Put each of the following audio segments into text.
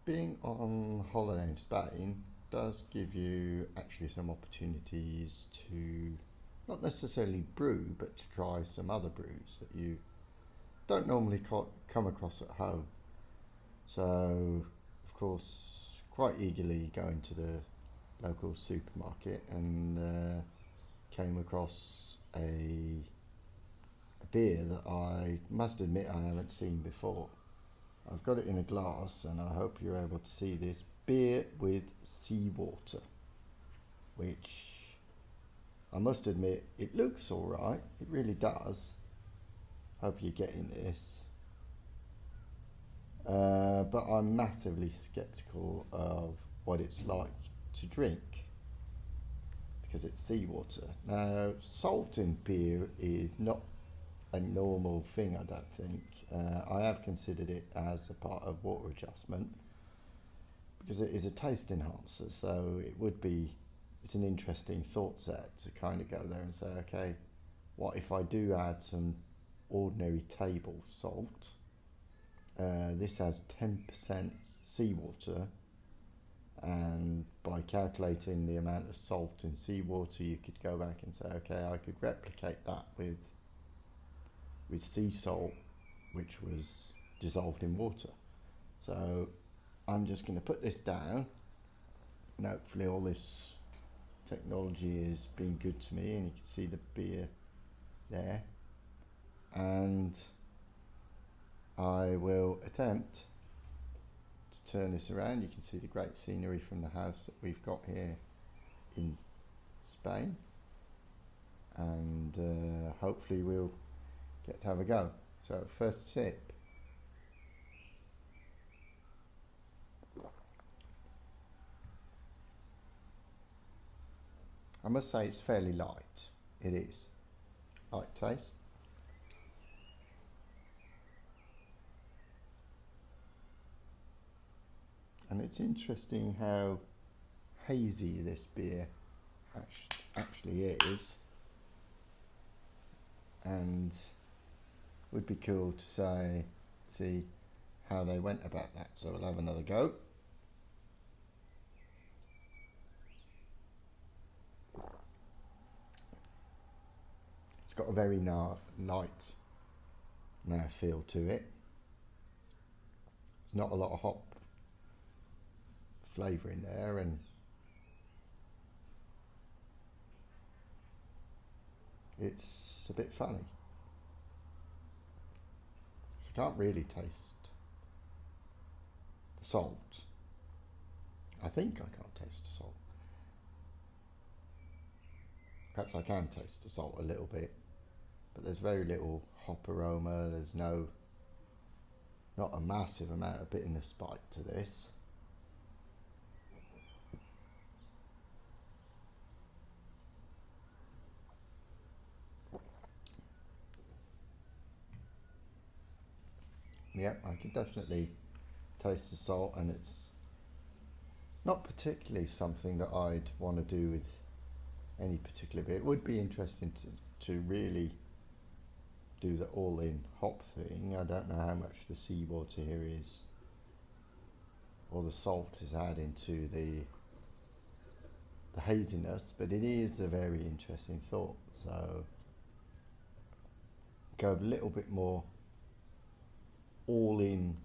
Being on holiday in Spain does give you actually some opportunities to not necessarily brew, but to try some other brews that you don't normally come across at home. So, of course, quite eagerly going to the local supermarket and came across a beer that I must admit I haven't seen before. I've got it in a glass and I hope you're able to see this. Beer with seawater, which I must admit it looks alright, it really does. Hope you're getting this. But I'm massively skeptical of what it's like to drink because it's seawater. Now, salt in beer is not a normal thing, I don't think. I have considered it as a part of water adjustment because it is a taste enhancer, so it's an interesting thought set to kind of go there and say, okay, what if I do add some ordinary table salt? This has 10% seawater, and by calculating the amount of salt in seawater, you could go back and say, okay, I could replicate that with sea salt, which was dissolved in water. So I'm just going to put this down, and hopefully all this technology is being good to me, and you can see the beer there. And I will attempt to turn this around. You can see the great scenery from the house that we've got here in Spain, and hopefully we'll get to have a go. So first sip. I must say it's fairly light. It is. Light taste. And it's interesting how hazy this beer actually is. And would be cool to see how they went about that. So we'll have another go. It's got a very light mouthfeel to it. There's not a lot of hop flavour in there, and it's a bit funny. So you can't really taste the salt. I think I can't taste the salt. Perhaps I can taste the salt a little bit, but there's very little hop aroma. There's not a massive amount of bitterness bite to this. Yeah, I can definitely taste the salt, and it's not particularly something that I'd want to do with any particular beer. It would be interesting to really do the all-in hop thing. I don't know how much the seawater here is, or the salt is adding to the haziness, but it is a very interesting thought. So go a little bit more all in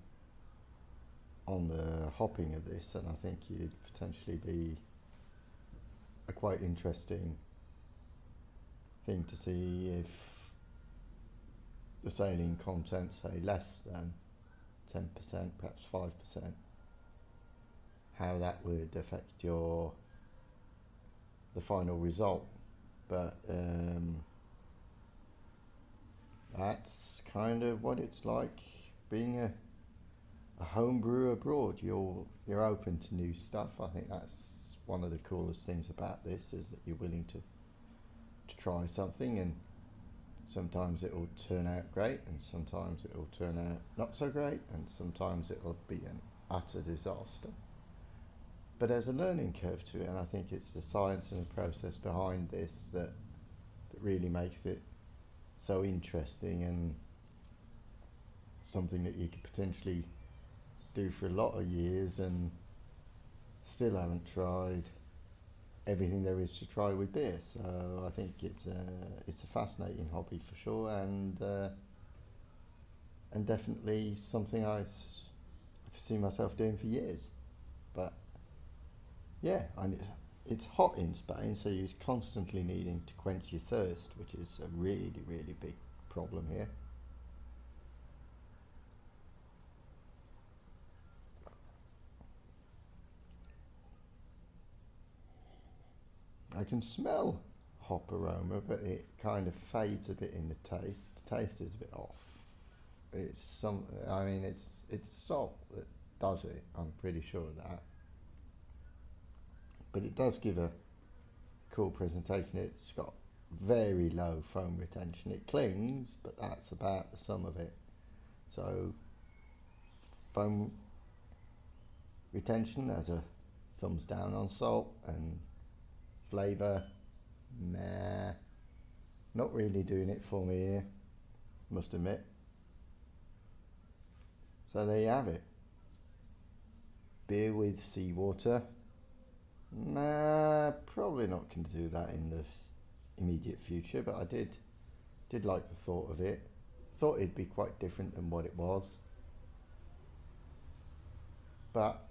on the hopping of this, and I think you'd potentially be a quite interesting thing to see if the saline content, say less than 10%, perhaps 5%, how that would affect the final result. But that's kind of what it's like being a home brewer abroad. You're open to new stuff. I think that's one of the coolest things about this, is that you're willing to try something, and sometimes it will turn out great, and sometimes it will turn out not so great, and sometimes it will be an utter disaster. But there's a learning curve to it, and I think it's the science and the process behind this that really makes it so interesting, and something that you could potentially do for a lot of years and still haven't tried everything there is to try with beer. So I think it's a fascinating hobby for sure, and definitely something I can see myself doing for years. But yeah, it's hot in Spain, so you're constantly needing to quench your thirst, which is a really, really big problem here. I can smell hop aroma, but it kind of fades a bit in the taste. The taste is a bit off. I mean, it's salt that does it. I'm pretty sure of that. But it does give a cool presentation. It's got very low foam retention. It clings, but that's about the sum of it. So foam retention has a thumbs down on salt, and flavour, nah, not really doing it for me here, must admit. So there you have it. Beer with seawater. Nah, probably not going to do that in the immediate future, but I did like the thought of it. Thought it'd be quite different than what it was. But